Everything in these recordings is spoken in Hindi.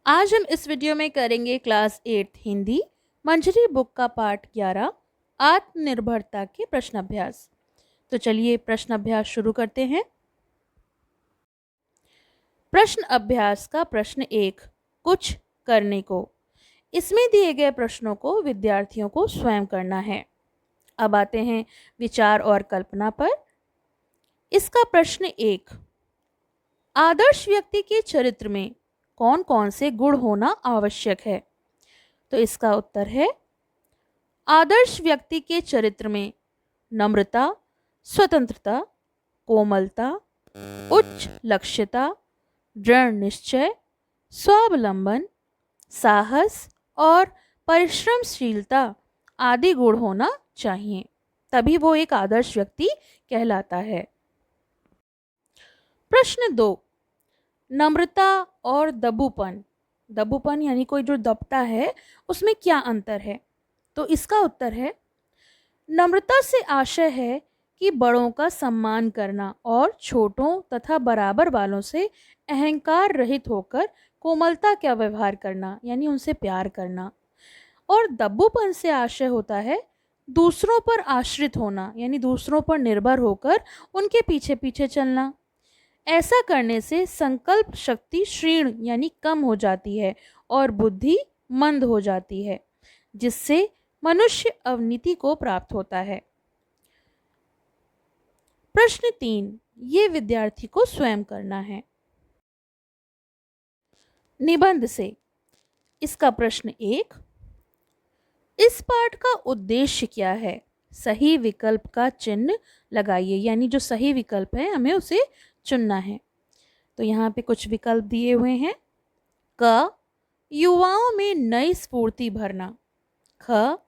आज हम इस वीडियो में करेंगे क्लास 8 हिंदी मंजरी बुक का पाठ 11 आत्मनिर्भरता के प्रश्न अभ्यास। तो चलिए प्रश्न अभ्यास शुरू करते हैं। प्रश्न अभ्यास का प्रश्न 1, कुछ करने को। इसमें दिए गए प्रश्नों को विद्यार्थियों को स्वयं करना है। अब आते हैं विचार और कल्पना पर। इसका प्रश्न 1, आदर्श व्यक्ति के चरित्र में कौन कौन से गुण होना आवश्यक है? तो इसका उत्तर है, आदर्श व्यक्ति के चरित्र में नम्रता, स्वतंत्रता, कोमलता, उच्च लक्ष्यता, दृढ़ निश्चय, स्वावलंबन, साहस और परिश्रमशीलता आदि गुण होना चाहिए, तभी वो एक आदर्श व्यक्ति कहलाता है। प्रश्न 2, नम्रता और दबूपन। दबूपन यानी कोई जो दबता है उसमें क्या अंतर है? तो इसका उत्तर है, नम्रता से आशय है कि बड़ों का सम्मान करना और छोटों तथा बराबर वालों से अहंकार रहित होकर कोमलता का व्यवहार करना, यानी उनसे प्यार करना। और दब्बूपन से आशय होता है दूसरों पर आश्रित होना, यानी दूसरों पर निर्भर होकर उनके पीछे पीछे चलना। ऐसा करने से संकल्प शक्ति क्षीण यानी कम हो जाती है और बुद्धि मंद हो जाती है, जिससे मनुष्य अवनीति को प्राप्त होता है। प्रश्न 3, ये विद्यार्थी को स्वयं करना है। निबंध से। इसका प्रश्न 1, इस पाठ का उद्देश्य क्या है? सही विकल्प का चिन्ह लगाइए, यानी जो सही विकल्प है हमें उसे चुनना है। तो यहाँ पे कुछ विकल्प दिए हुए हैं। क, युवाओं में नई स्फूर्ति भरना। ख,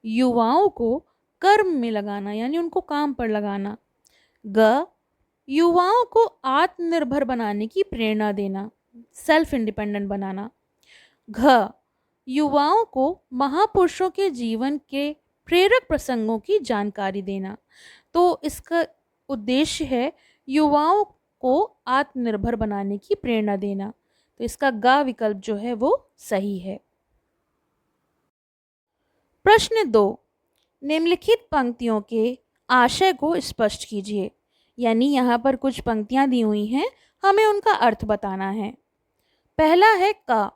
युवाओं को कर्म में लगाना, यानी उनको काम पर लगाना। ग, युवाओं को आत्मनिर्भर बनाने की प्रेरणा देना, सेल्फ इंडिपेंडेंट बनाना। घ, युवाओं को महापुरुषों के जीवन के प्रेरक प्रसंगों की जानकारी देना। तो इसका उद्देश्य है युवाओं को आत्मनिर्भर बनाने की प्रेरणा देना। तो इसका ग विकल्प जो है वो सही है। प्रश्न 2, निम्नलिखित पंक्तियों के आशय को स्पष्ट कीजिए, यानी यहाँ पर कुछ पंक्तियाँ दी हुई हैं, हमें उनका अर्थ बताना है। पहला है क,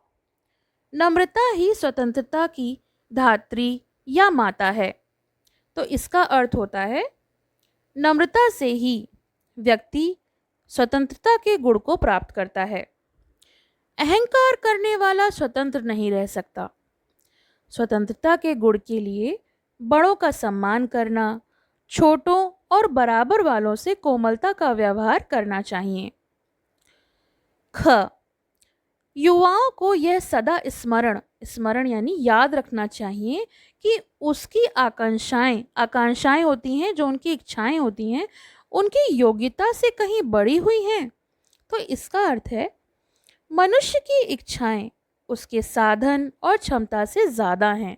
नम्रता ही स्वतंत्रता की धात्री या माता है। तो इसका अर्थ होता है, नम्रता से ही व्यक्ति स्वतंत्रता के गुण को प्राप्त करता है। अहंकार करने वाला स्वतंत्र नहीं रह सकता। स्वतंत्रता के गुण के लिए बड़ों का सम्मान करना, छोटों और बराबर वालों से कोमलता का व्यवहार करना चाहिए। ख, युवाओं को यह सदा स्मरण यानी याद रखना चाहिए कि उसकी आकांक्षाएं होती हैं, जो उनकी इच्छाएं होती हैं, उनकी योग्यता से कहीं बड़ी हुई हैं। तो इसका अर्थ है, मनुष्य की इच्छाएं उसके साधन और क्षमता से ज्यादा हैं।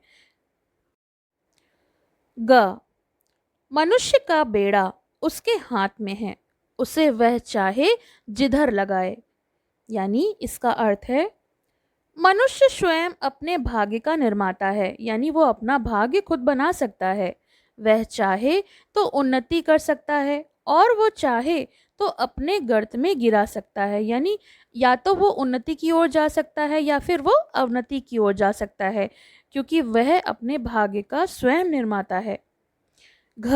ग, मनुष्य का बेड़ा उसके हाथ में है, उसे वह चाहे जिधर लगाए। यानी इसका अर्थ है, मनुष्य स्वयं अपने भाग्य का निर्माता है, यानी वो अपना भाग्य खुद बना सकता है। वह चाहे तो उन्नति कर सकता है और वो चाहे तो अपने गर्त में गिरा सकता है, यानी या तो वो उन्नति की ओर जा सकता है या फिर वो अवनति की ओर जा सकता है, क्योंकि वह अपने भाग्य का स्वयं निर्माता है। घ,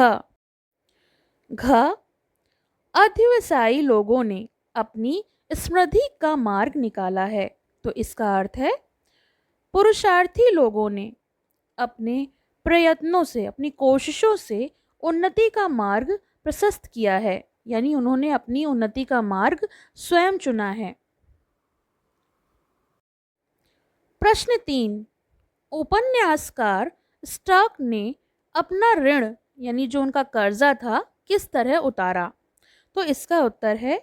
अध्यवसायी लोगों ने अपनी समृद्धि का मार्ग निकाला है। तो इसका अर्थ है, पुरुषार्थी लोगों ने अपने प्रयत्नों से, अपनी कोशिशों से उन्नति का मार्ग प्रशस्त किया है, यानी उन्होंने अपनी उन्नति का मार्ग स्वयं चुना है। प्रश्न 3, उपन्यासकार स्टॉक ने अपना ऋण यानी जो उनका कर्जा था किस तरह उतारा? तो इसका उत्तर है,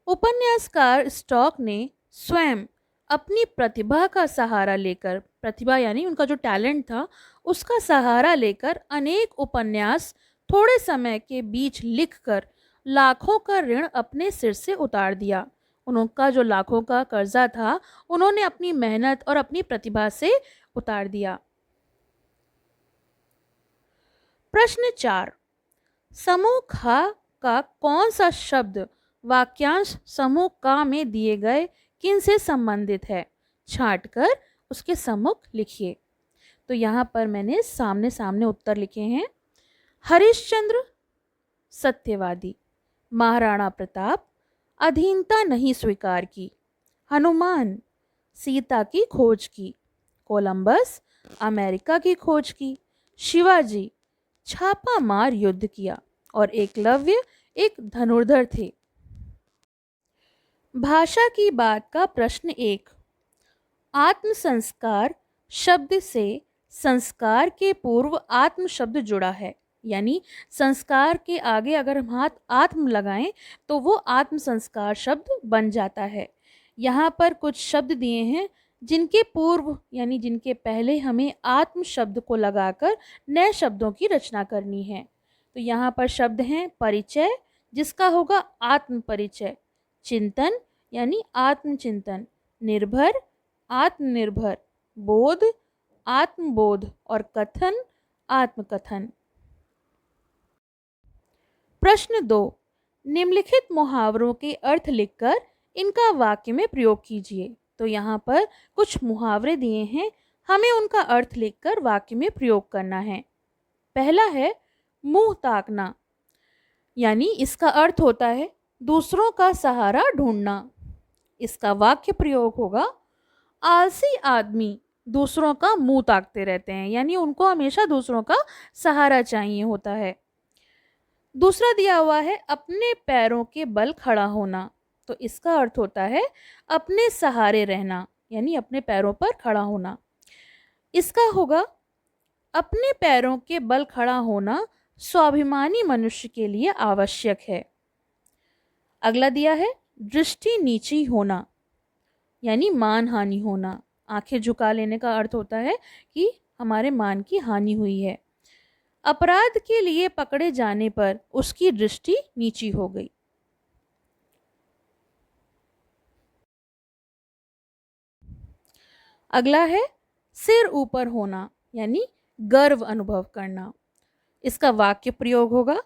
उपन्यासकार स्टॉक ने स्वयं अपनी प्रतिभा का सहारा लेकर, प्रतिभा यानी उनका जो टैलेंट था उसका सहारा लेकर अनेक उपन्यास थोड़े समय के बीच लिखकर लाखों का ऋण अपने सिर से उतार दिया। उनका जो लाखों का कर्जा था उन्होंने अपनी मेहनत और अपनी प्रतिभा से उतार दिया। प्रश्न 4, समूह ख का कौन सा शब्द वाक्यांश समूह क में दिए गए किन से संबंधित है? छांटकर उसके सम्मुख लिखिए। तो यहाँ पर मैंने सामने सामने उत्तर लिखे हैं। हरिश्चंद्र सत्यवादी, महाराणा प्रताप अधीनता नहीं स्वीकार की, हनुमान सीता की खोज की, कोलंबस अमेरिका की खोज की, शिवाजी छापा मार युद्ध किया और एकलव्य एक धनुर्धर थे। भाषा की बात का प्रश्न 1, आत्म संस्कार शब्द से संस्कार के पूर्व आत्म शब्द जुड़ा है, यानी संस्कार के आगे अगर हम हाथ आत्म लगाएं तो वो आत्म संस्कार शब्द बन जाता है। यहाँ पर कुछ शब्द दिए हैं जिनके पूर्व यानी जिनके पहले हमें आत्म शब्द को लगाकर नए शब्दों की रचना करनी है। तो यहाँ पर शब्द हैं परिचय, जिसका होगा आत्म परिचय, चिंतन यानी आत्मचिंतन, निर्भर आत्मनिर्भर, बोध आत्मबोध और कथन आत्मकथन। प्रश्न 2, निम्नलिखित मुहावरों के अर्थ लिखकर इनका वाक्य में प्रयोग कीजिए। तो यहाँ पर कुछ मुहावरे दिए हैं, हमें उनका अर्थ लिखकर वाक्य में प्रयोग करना है। पहला है मुंह ताकना, यानी इसका अर्थ होता है दूसरों का सहारा ढूंढना। इसका वाक्य प्रयोग होगा आलसी आदमी दूसरों का मुंह ताकते रहते हैं, यानी उनको हमेशा दूसरों का सहारा चाहिए होता है। दूसरा दिया हुआ है अपने पैरों के बल खड़ा होना, तो इसका अर्थ होता है अपने सहारे रहना, यानी अपने पैरों पर खड़ा होना। इसका होगा अपने पैरों के बल खड़ा होना स्वाभिमानी मनुष्य के लिए आवश्यक है। अगला दिया है दृष्टि नीची होना, यानी मान हानि होना। आंखें झुका लेने का अर्थ होता है कि हमारे मान की हानि हुई है। अपराध के लिए पकड़े जाने पर उसकी दृष्टि नीची हो गई। अगला है सिर ऊपर होना, यानी गर्व अनुभव करना। इसका वाक्य प्रयोग होगा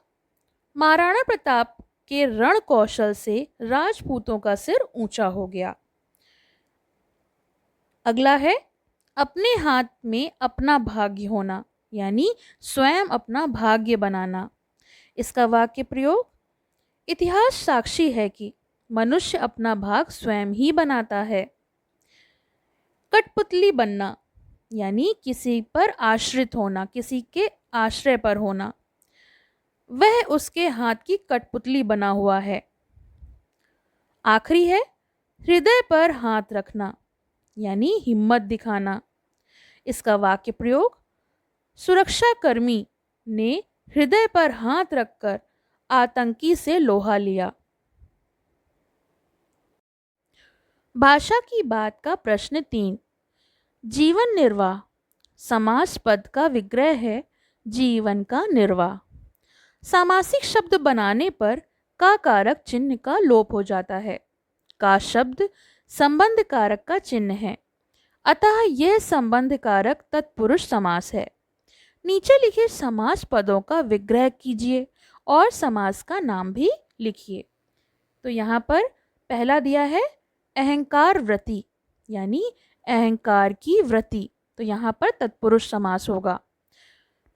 महाराणा प्रताप के रण कौशल से राजपूतों का सिर ऊंचा हो गया। अगला है अपने हाथ में अपना भाग्य होना, यानी स्वयं अपना भाग्य बनाना। इसका वाक्य प्रयोग इतिहास साक्षी है कि मनुष्य अपना भाग स्वयं ही बनाता है। कठपुतली बनना, यानी किसी पर आश्रित होना, किसी के आश्रय पर होना। वह उसके हाथ की कठपुतली बना हुआ है। आखिरी है हृदय पर हाथ रखना, यानी हिम्मत दिखाना। इसका वाक्य प्रयोग सुरक्षाकर्मी ने हृदय पर हाथ रखकर आतंकी से लोहा लिया। भाषा की बात का प्रश्न 3, जीवन निर्वाह समास पद का विग्रह है जीवन का निर्वाह। सामासिक शब्द बनाने पर का कारक चिन्ह का लोप हो जाता है। का शब्द संबंध कारक का चिन्ह है, अतः यह संबंध कारक तत्पुरुष समास है। नीचे लिखे समास पदों का विग्रह कीजिए और समास का नाम भी लिखिए। तो यहाँ पर पहला दिया है अहंकार वृत्ति, यानी अहंकार की वृत्ति, तो यहाँ पर तत्पुरुष समास होगा।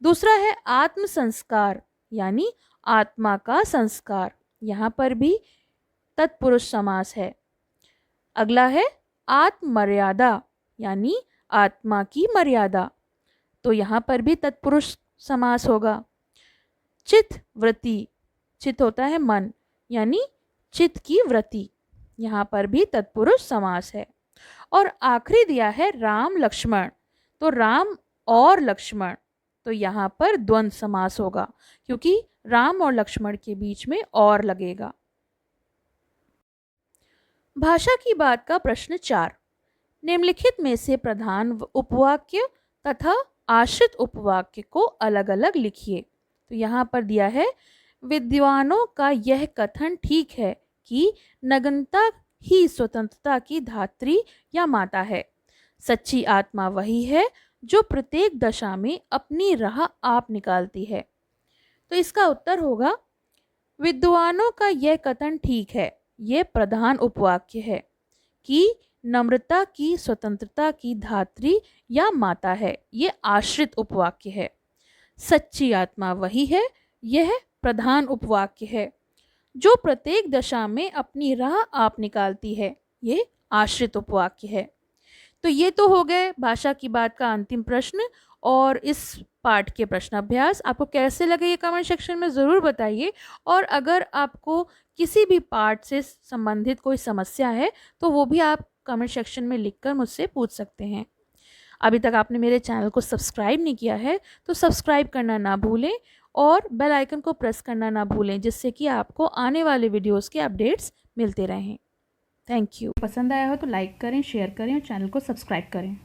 दूसरा है आत्म संस्कार, यानी आत्मा का संस्कार, यहाँ पर भी तत्पुरुष समास है। अगला है आत्ममर्यादा, यानी आत्मा की मर्यादा, तो यहाँ पर भी तत्पुरुष समास होगा। चित्त वृत्ति, चित्त होता है मन, यानी चित्त की वृत्ति, यहाँ पर भी तत्पुरुष समास है। और आखिरी दिया है राम लक्ष्मण, तो राम और लक्ष्मण, तो यहाँ पर द्वंद्व समास होगा क्योंकि राम और लक्ष्मण के बीच में और लगेगा। भाषा की बात का प्रश्न 4, निम्नलिखित में से प्रधान उपवाक्य तथा आश्रित उपवाक्य को अलग अलग लिखिए। तो यहाँ पर दिया है विद्वानों का यह कथन ठीक है कि नग्नता ही स्वतंत्रता की धात्री या माता है। सच्ची आत्मा वही है जो प्रत्येक दशा में अपनी राह आप निकालती है। तो इसका उत्तर होगा, विद्वानों का यह कथन ठीक है, यह प्रधान उपवाक्य है कि नम्रता की स्वतंत्रता की धात्री या माता है। यह आश्रित उपवाक्य है। सच्ची आत्मा वही है, यह प्रधान उपवाक्य है। जो प्रत्येक दशा में अपनी राह आप निकालती है, ये आश्रित उपवाक्य है। तो ये तो हो गए भाषा की बात का अंतिम प्रश्न और इस पाठ के प्रश्न अभ्यास। आपको कैसे लगे ये कमेंट सेक्शन में ज़रूर बताइए। और अगर आपको किसी भी पाठ से संबंधित कोई समस्या है तो वो भी आप कमेंट सेक्शन में लिखकर मुझसे पूछ सकते हैं। अभी तक आपने मेरे चैनल को सब्सक्राइब नहीं किया है तो सब्सक्राइब करना ना भूलें और बेल आइकन को प्रेस करना ना भूलें, जिससे कि आपको आने वाले वीडियोस के अपडेट्स मिलते रहें। Thank you. पसंद आया हो तो लाइक करें, शेयर करें और चैनल को सब्सक्राइब करें।